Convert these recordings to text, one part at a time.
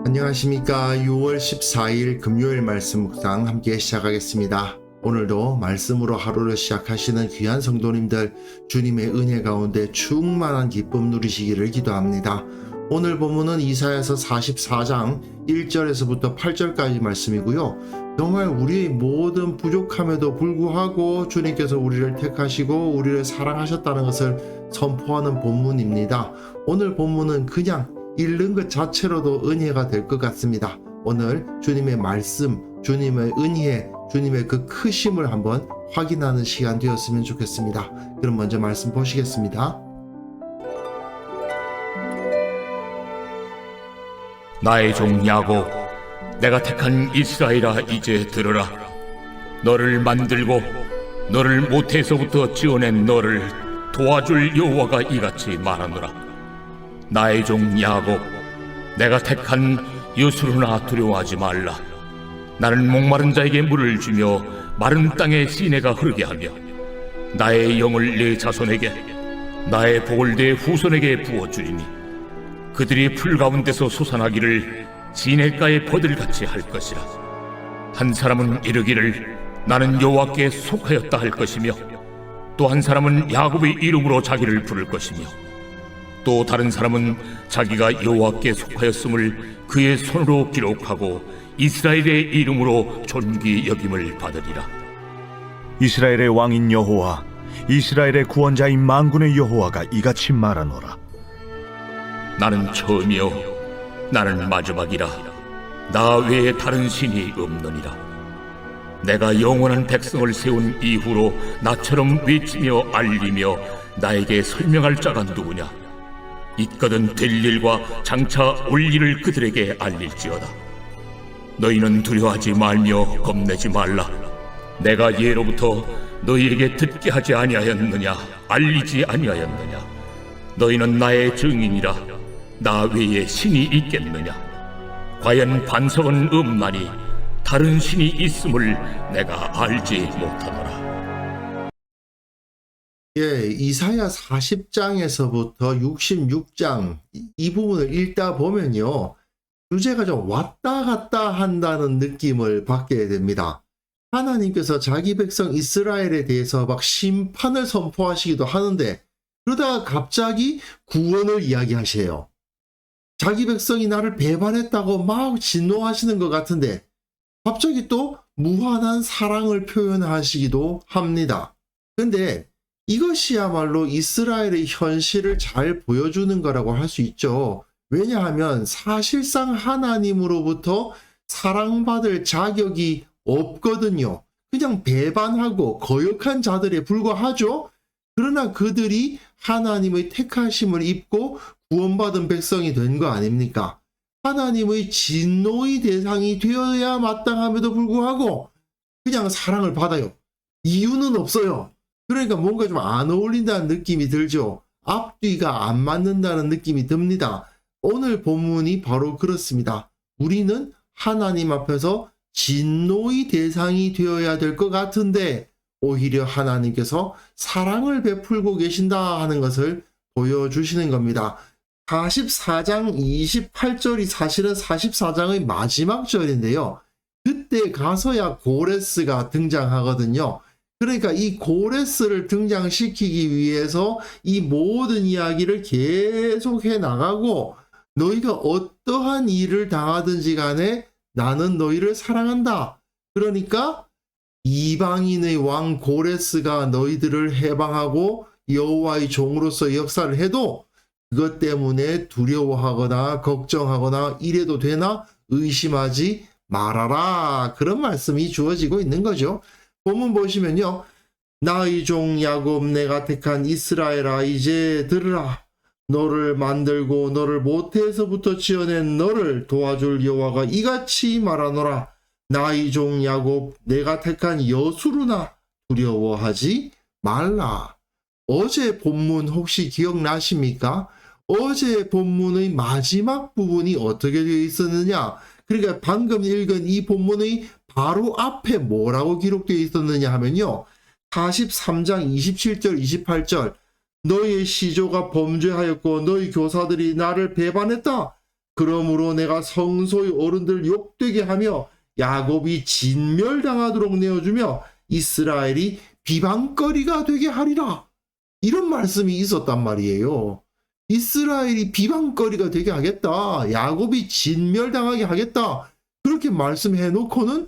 안녕하십니까. 6월 14일 금요일 말씀 묵상 함께 시작하겠습니다. 오늘도 말씀으로 하루를 시작하시는 귀한 성도님들, 주님의 은혜 가운데 충만한 기쁨 누리시기를 기도합니다. 오늘 본문은 이사야서 44장 1절에서부터 8절까지 말씀이고요. 정말 우리의 모든 부족함에도 불구하고 주님께서 우리를 택하시고 우리를 사랑하셨다는 것을 선포하는 본문입니다. 오늘 본문은 그냥 읽는 것 자체로도 은혜가 될 것 같습니다. 오늘 주님의 말씀, 주님의 은혜, 주님의 그 크심을 한번 확인하는 시간 되었으면 좋겠습니다. 그럼 먼저 말씀 보시겠습니다. 나의 종 야곱, 내가 택한 이스라엘아, 이제 들으라. 너를 만들고 너를 모태에서부터 지어낸 너를 도와줄 여호와가 이같이 말하노라. 나의 종 야곱, 내가 택한 여수르나 두려워하지 말라. 나는 목마른 자에게 물을 주며 마른 땅에 시내가 흐르게 하며 나의 영을 내 자손에게, 나의 복을 내 후손에게 부어주리니 그들이 풀 가운데서 솟아나기를 시냇가의 버들같이 할 것이라. 한 사람은 이르기를 나는 여호와께 속하였다 할 것이며, 또 한 사람은 야곱의 이름으로 자기를 부를 것이며, 또 다른 사람은 자기가 여호와께 속하였음을 그의 손으로 기록하고 이스라엘의 이름으로 존귀 여김을 받으리라. 이스라엘의 왕인 여호와, 이스라엘의 구원자인 만군의 여호와가 이같이 말하노라. 나는 처음이요 나는 마지막이라. 나 외에 다른 신이 없느니라. 내가 영원한 백성을 세운 이후로 나처럼 외치며 알리며 나에게 설명할 자가 누구냐? 있거든 될 일과 장차 올 일을 그들에게 알릴지어다. 너희는 두려워하지 말며 겁내지 말라. 내가 예로부터 너희에게 듣게 하지 아니하였느냐? 알리지 아니하였느냐? 너희는 나의 증인이라. 나 외에 신이 있겠느냐? 과연 반석은 없나니 다른 신이 있음을 내가 알지 못하노라. 이사야 40장에서부터 66장 이 부분을 읽다 보면요, 주제가 좀 왔다 갔다 한다는 느낌을 받게 됩니다. 하나님께서 자기 백성 이스라엘에 대해서 막 심판을 선포하시기도 하는데, 그러다가 갑자기 구원을 이야기하세요. 자기 백성이 나를 배반했다고 막 진노하시는 것 같은데 갑자기 또 무한한 사랑을 표현하시기도 합니다. 근데 이것이야말로 이스라엘의 현실을 잘 보여주는 거라고 할 수 있죠. 왜냐하면 사실상 하나님으로부터 사랑받을 자격이 없거든요. 그냥 배반하고 거역한 자들에 불과하죠. 그러나 그들이 하나님의 택하심을 입고 구원받은 백성이 된 거 아닙니까? 하나님의 진노의 대상이 되어야 마땅함에도 불구하고 그냥 사랑을 받아요. 이유는 없어요. 그러니까 뭔가 좀 안 어울린다는 느낌이 들죠. 앞뒤가 안 맞는다는 느낌이 듭니다. 오늘 본문이 바로 그렇습니다. 우리는 하나님 앞에서 진노의 대상이 되어야 될 것 같은데 오히려 하나님께서 사랑을 베풀고 계신다 하는 것을 보여주시는 겁니다. 44장 28절이 사실은 44장의 마지막 절인데요. 그때 가서야 고레스가 등장하거든요. 그러니까 이 고레스를 등장시키기 위해서 이 모든 이야기를 계속해 나가고, 너희가 어떠한 일을 당하든지 간에 나는 너희를 사랑한다. 그러니까 이방인의 왕 고레스가 너희들을 해방하고 여호와의 종으로서 역사를 해도 그것 때문에 두려워하거나 걱정하거나 이래도 되나 의심하지 말아라. 그런 말씀이 주어지고 있는 거죠. 본문 보시면요. 나의 종 야곱, 내가 택한 이스라엘아, 이제 들으라. 너를 만들고 너를 모태에서부터 지어낸 너를 도와줄 여호와가 이같이 말하노라. 나의 종 야곱, 내가 택한 여수르나 두려워하지 말라. 어제 본문 혹시 기억나십니까? 어제 본문의 마지막 부분이 어떻게 되어 있었느냐? 그러니까 방금 읽은 이 본문의 바로 앞에 뭐라고 기록되어 있었느냐 하면요. 43장 27절 28절 너희의 시조가 범죄하였고 너희 교사들이 나를 배반했다. 그러므로 내가 성소의 어른들 욕되게 하며 야곱이 진멸당하도록 내어주며 이스라엘이 비방거리가 되게 하리라. 이런 말씀이 있었단 말이에요. 이스라엘이 비방거리가 되게 하겠다. 야곱이 진멸당하게 하겠다. 그렇게 말씀해 놓고는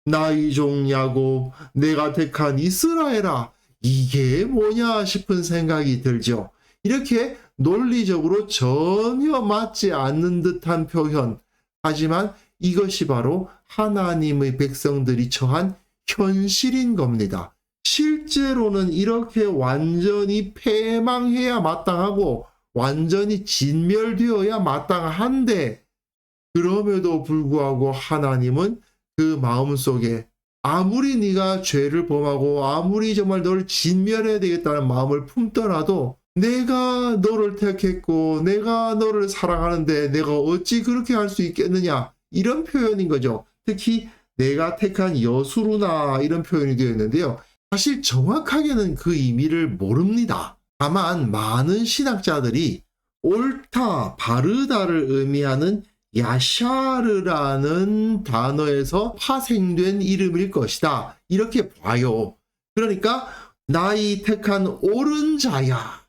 나의 종 야곱, 내가 택한 이스라엘아, 이게 뭐냐 싶은 생각이 들죠. 이렇게 논리적으로 전혀 맞지 않는 듯한 표현. 하지만 이것이 바로 하나님의 백성들이 처한 현실인 겁니다. 실제로는 이렇게 완전히 패망해야 마땅하고 완전히 진멸되어야 마땅한데, 그럼에도 불구하고 하나님은 그 마음속에 아무리 네가 죄를 범하고 아무리 정말 너를 진멸해야 되겠다는 마음을 품더라도 내가 너를 택했고 내가 너를 사랑하는데 내가 어찌 그렇게 할 수 있겠느냐, 이런 표현인 거죠. 특히 내가 택한 여수루나 이런 표현이 되어 있는데요. 사실 정확하게는 그 의미를 모릅니다. 다만 많은 신학자들이 옳다, 바르다를 의미하는 야샤르라는 단어에서 파생된 이름일 것이다, 이렇게 봐요. 그러니까 나의 택한 옳은 자야,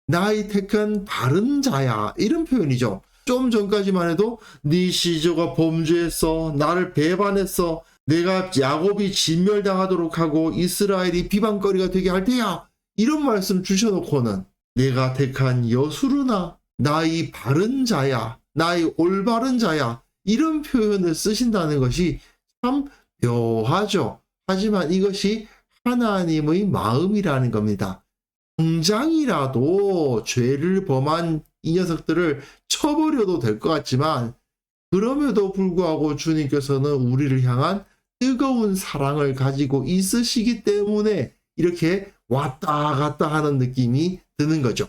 나의 택한 바른 자야, 이런 표현이죠. 좀 전까지만 해도 네 시조가 범죄했어, 나를 배반했어, 내가 야곱이 진멸당하도록 하고 이스라엘이 비방거리가 되게 할 테야, 이런 말씀 주셔놓고는 내가 택한 여수르나 나의 바른 자야, 나의 올바른 자야, 이런 표현을 쓰신다는 것이 참 묘하죠. 하지만 이것이 하나님의 마음이라는 겁니다. 당장이라도 죄를 범한 이 녀석들을 쳐버려도 될 것 같지만, 그럼에도 불구하고 주님께서는 우리를 향한 뜨거운 사랑을 가지고 있으시기 때문에 이렇게 왔다 갔다 하는 느낌이 드는 거죠.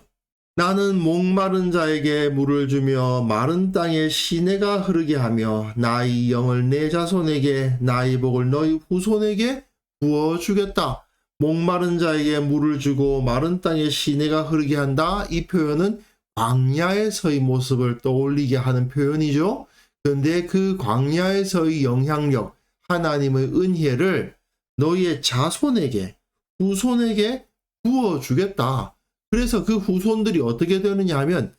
나는 목마른 자에게 물을 주며 마른 땅에 시내가 흐르게 하며 나의 영을 내 자손에게 나의 복을 너희 후손에게 부어주겠다. 목마른 자에게 물을 주고 마른 땅에 시내가 흐르게 한다. 이 표현은 광야에서의 모습을 떠올리게 하는 표현이죠. 그런데 그 광야에서의 영향력, 하나님의 은혜를 너희의 자손에게, 후손에게 부어주겠다. 그래서 그 후손들이 어떻게 되느냐 하면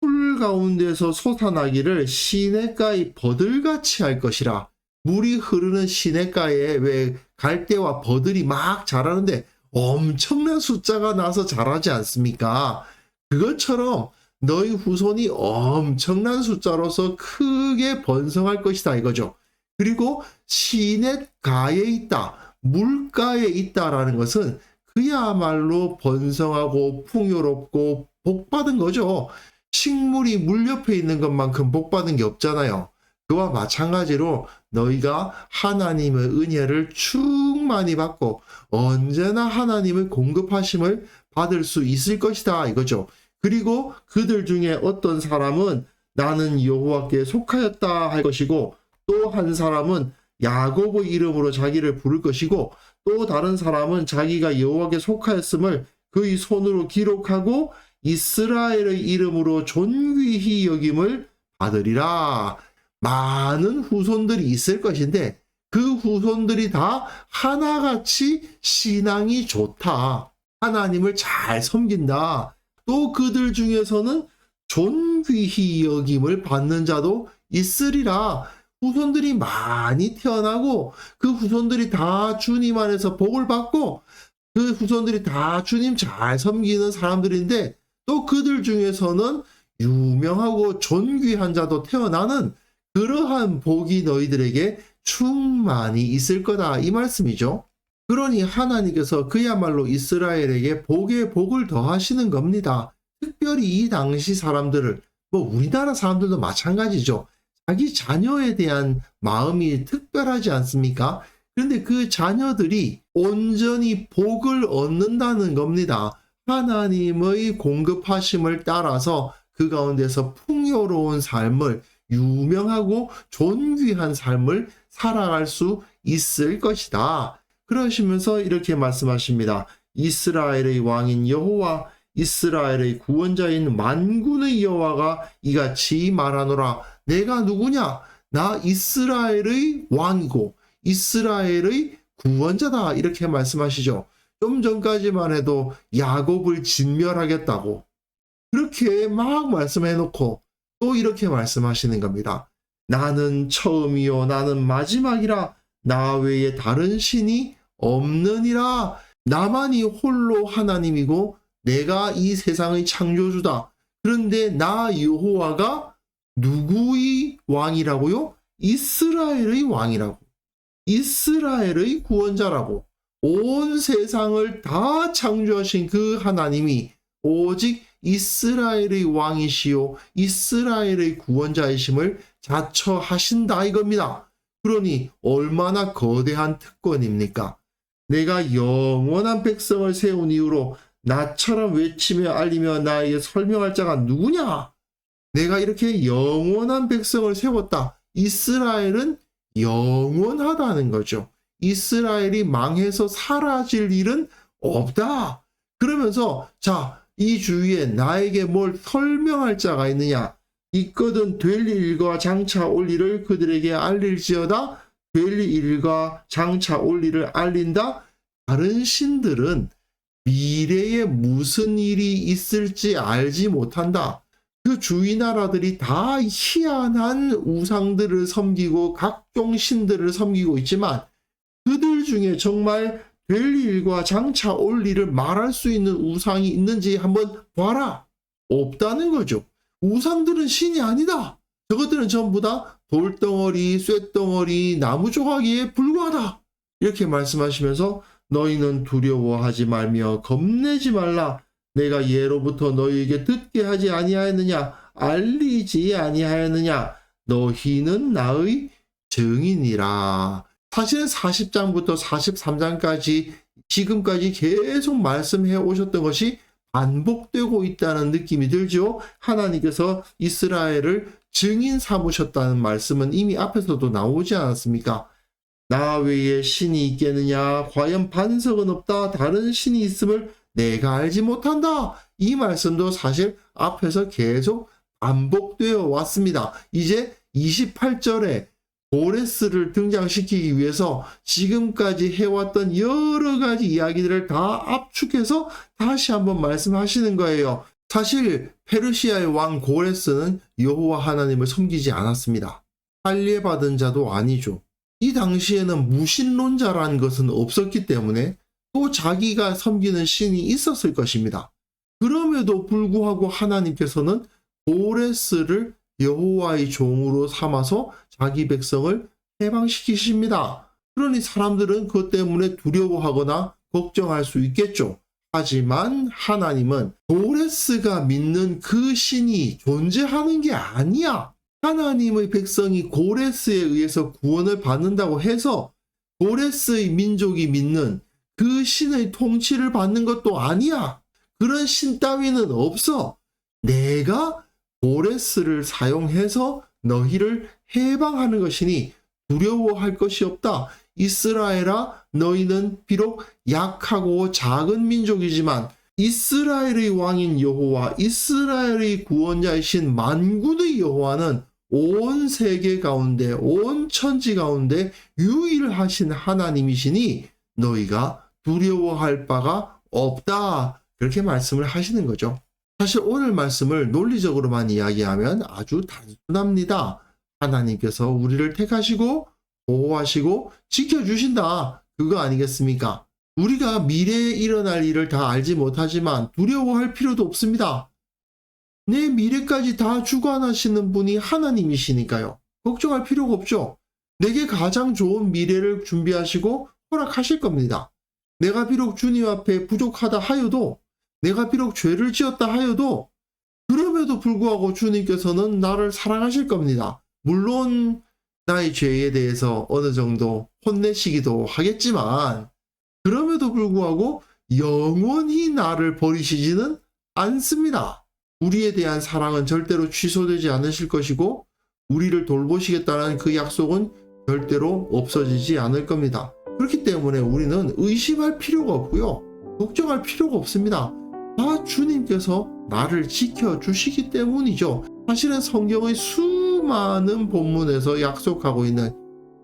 풀 가운데서 솟아나기를 시냇가의 버들같이 할 것이라. 물이 흐르는 시냇가에 왜 갈대와 버들이 막 자라는데 엄청난 숫자가 나서 자라지 않습니까? 그것처럼 너희 후손이 엄청난 숫자로서 크게 번성할 것이다, 이거죠. 그리고 시냇가에 있다, 물가에 있다라는 것은 그야말로 번성하고 풍요롭고 복받은 거죠. 식물이 물 옆에 있는 것만큼 복받은 게 없잖아요. 그와 마찬가지로 너희가 하나님의 은혜를 충만히 받고 언제나 하나님의 공급하심을 받을 수 있을 것이다, 이거죠. 그리고 그들 중에 어떤 사람은 나는 여호와께 속하였다 할 것이고, 또 한 사람은 야곱의 이름으로 자기를 부를 것이고, 또 다른 사람은 자기가 여호와께 속하였음을 그의 손으로 기록하고 이스라엘의 이름으로 존귀히 여김을 받으리라. 많은 후손들이 있을 것인데 그 후손들이 다 하나같이 신앙이 좋다, 하나님을 잘 섬긴다, 또 그들 중에서는 존귀히 여김을 받는 자도 있으리라. 후손들이 많이 태어나고 그 후손들이 다 주님 안에서 복을 받고 그 후손들이 다 주님 잘 섬기는 사람들인데, 또 그들 중에서는 유명하고 존귀한 자도 태어나는 그러한 복이 너희들에게 충만히 있을 거다, 이 말씀이죠. 그러니 하나님께서 그야말로 이스라엘에게 복에 복을 더하시는 겁니다. 특별히 이 당시 사람들을, 우리나라 사람들도 마찬가지죠. 자기 자녀에 대한 마음이 특별하지 않습니까? 그런데 그 자녀들이 온전히 복을 얻는다는 겁니다. 하나님의 공급하심을 따라서 그 가운데서 풍요로운 삶을, 유명하고 존귀한 삶을 살아갈 수 있을 것이다. 그러시면서 이렇게 말씀하십니다. 이스라엘의 왕인 여호와, 이스라엘의 구원자인 만군의 여호와가 이같이 말하노라. 내가 누구냐? 나 이스라엘의 왕이고 이스라엘의 구원자다. 이렇게 말씀하시죠. 좀 전까지만 해도 야곱을 진멸하겠다고 그렇게 막 말씀해놓고 또 이렇게 말씀하시는 겁니다. 나는 처음이요 나는 마지막이라. 나 외에 다른 신이 없느니라. 나만이 홀로 하나님이고 내가 이 세상의 창조주다. 그런데 나 여호와가 누구의 왕이라고요? 이스라엘의 왕이라고. 이스라엘의 구원자라고. 온 세상을 다 창조하신 그 하나님이 오직 이스라엘의 왕이시요 이스라엘의 구원자이심을 자처하신다 이겁니다. 그러니 얼마나 거대한 특권입니까? 내가 영원한 백성을 세운 이후로 나처럼 외치며 알리며 나에게 설명할 자가 누구냐? 내가 이렇게 영원한 백성을 세웠다. 이스라엘은 영원하다는 거죠. 이스라엘이 망해서 사라질 일은 없다. 그러면서 자, 이 주위에 나에게 뭘 설명할 자가 있느냐? 있거든 될 일과 장차 올 일을 그들에게 알릴지어다. 될 일과 장차 올 일을 알린다. 다른 신들은 미래에 무슨 일이 있을지 알지 못한다. 그 주위 나라들이 다 희한한 우상들을 섬기고 각종 신들을 섬기고 있지만 그들 중에 정말 될 일과 장차 올 일을 말할 수 있는 우상이 있는지 한번 봐라. 없다는 거죠. 우상들은 신이 아니다. 저것들은 전부 다 돌덩어리, 쇳덩어리, 나무 조각에 불과하다. 이렇게 말씀하시면서 너희는 두려워하지 말며 겁내지 말라. 내가 예로부터 너희에게 듣게 하지 아니하였느냐? 알리지 아니하였느냐? 너희는 나의 증인이라. 사실은 40장부터 43장까지 지금까지 계속 말씀해 오셨던 것이 반복되고 있다는 느낌이 들죠. 하나님께서 이스라엘을 증인 삼으셨다는 말씀은 이미 앞에서도 나오지 않았습니까? 나 외에 신이 있겠느냐? 과연 반석은 없다. 다른 신이 있음을 내가 알지 못한다. 이 말씀도 사실 앞에서 계속 반복되어 왔습니다. 이제 28절에 고레스를 등장시키기 위해서 지금까지 해왔던 여러 가지 이야기들을 다 압축해서 다시 한번 말씀하시는 거예요. 사실 페르시아의 왕 고레스는 여호와 하나님을 섬기지 않았습니다. 할례받은 자도 아니죠. 이 당시에는 무신론자라는 것은 없었기 때문에 또 자기가 섬기는 신이 있었을 것입니다. 그럼에도 불구하고 하나님께서는 고레스를 여호와의 종으로 삼아서 자기 백성을 해방시키십니다. 그러니 사람들은 그것 때문에 두려워하거나 걱정할 수 있겠죠. 하지만 하나님은 고레스가 믿는 그 신이 존재하는 게 아니야. 하나님의 백성이 고레스에 의해서 구원을 받는다고 해서 고레스의 민족이 믿는 그 신의 통치를 받는 것도 아니야. 그런 신 따위는 없어. 내가 고레스를 사용해서 너희를 해방하는 것이니 두려워할 것이 없다. 이스라엘아, 너희는 비록 약하고 작은 민족이지만 이스라엘의 왕인 여호와, 이스라엘의 구원자이신 만군의 여호와는 온 세계 가운데, 온 천지 가운데 유일하신 하나님이시니 너희가 두려워할 바가 없다. 그렇게 말씀을 하시는 거죠. 사실 오늘 말씀을 논리적으로만 이야기하면 아주 단순합니다. 하나님께서 우리를 택하시고 보호하시고 지켜주신다. 그거 아니겠습니까? 우리가 미래에 일어날 일을 다 알지 못하지만 두려워할 필요도 없습니다. 내 미래까지 다 주관하시는 분이 하나님이시니까요. 걱정할 필요가 없죠. 내게 가장 좋은 미래를 준비하시고 허락하실 겁니다. 내가 비록 주님 앞에 부족하다 하여도, 내가 비록 죄를 지었다 하여도 그럼에도 불구하고 주님께서는 나를 사랑하실 겁니다. 물론 나의 죄에 대해서 어느 정도 혼내시기도 하겠지만 그럼에도 불구하고 영원히 나를 버리시지는 않습니다. 우리에 대한 사랑은 절대로 취소되지 않으실 것이고 우리를 돌보시겠다는 그 약속은 절대로 없어지지 않을 겁니다. 그렇기 때문에 우리는 의심할 필요가 없고요. 걱정할 필요가 없습니다. 다 주님께서 나를 지켜주시기 때문이죠. 사실은 성경의 수많은 본문에서 약속하고 있는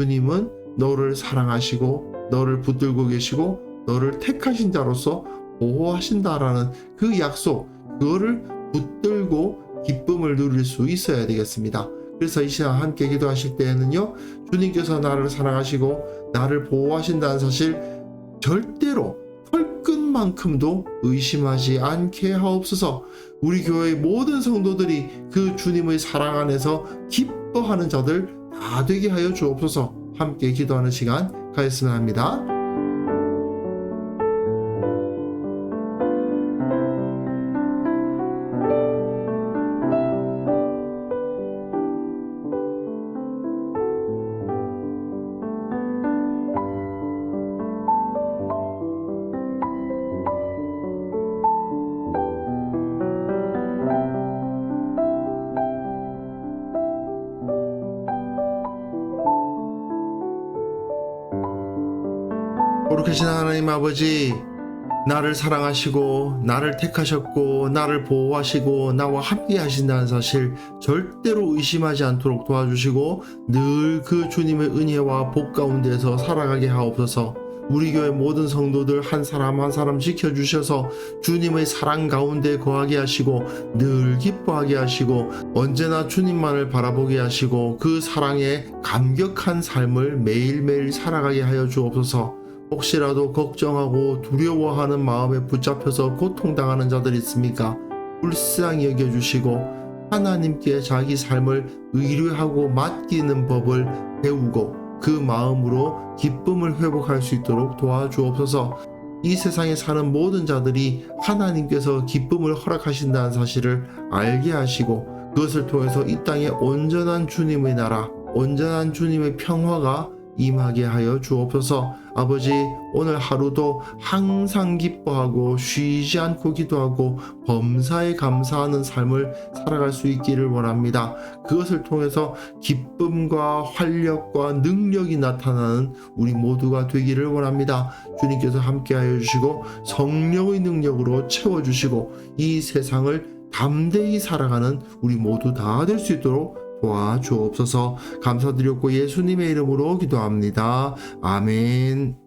주님은 너를 사랑하시고 너를 붙들고 계시고 너를 택하신 자로서 보호하신다라는 그 약속, 그거를 붙들고 기쁨을 누릴 수 있어야 되겠습니다. 그래서 이 시간 함께 기도하실 때에는요, 주님께서 나를 사랑하시고 나를 보호하신다는 사실 절대로 털끝만큼도 의심하지 않게 하옵소서. 우리 교회의 모든 성도들이 그 주님의 사랑 안에서 기뻐하는 자들 다 되게 하여 주옵소서. 함께 기도하는 시간 가졌으면 합니다. 거룩하신 하나님 아버지, 나를 사랑하시고 나를 택하셨고 나를 보호하시고 나와 함께 하신다는 사실 절대로 의심하지 않도록 도와주시고 늘 그 주님의 은혜와 복 가운데서 살아가게 하옵소서. 우리 교회 모든 성도들 한 사람 한 사람 지켜주셔서 주님의 사랑 가운데 거하게 하시고 늘 기뻐하게 하시고 언제나 주님만을 바라보게 하시고 그 사랑에 감격한 삶을 매일매일 살아가게 하여 주옵소서. 혹시라도 걱정하고 두려워하는 마음에 붙잡혀서 고통당하는 자들 있습니까? 불쌍히 여겨주시고 하나님께 자기 삶을 의뢰하고 맡기는 법을 배우고 그 마음으로 기쁨을 회복할 수 있도록 도와주옵소서. 이 세상에 사는 모든 자들이 하나님께서 기쁨을 허락하신다는 사실을 알게 하시고 그것을 통해서 이 땅에 온전한 주님의 나라, 온전한 주님의 평화가 임하게 하여 주옵소서. 아버지, 오늘 하루도 항상 기뻐하고 쉬지 않고 기도하고 범사에 감사하는 삶을 살아갈 수 있기를 원합니다. 그것을 통해서 기쁨과 활력과 능력이 나타나는 우리 모두가 되기를 원합니다. 주님께서 함께하여 주시고 성령의 능력으로 채워주시고 이 세상을 담대히 살아가는 우리 모두 다 될 수 있도록 도와주옵소서. 감사드렸고 예수님의 이름으로 기도합니다. 아멘.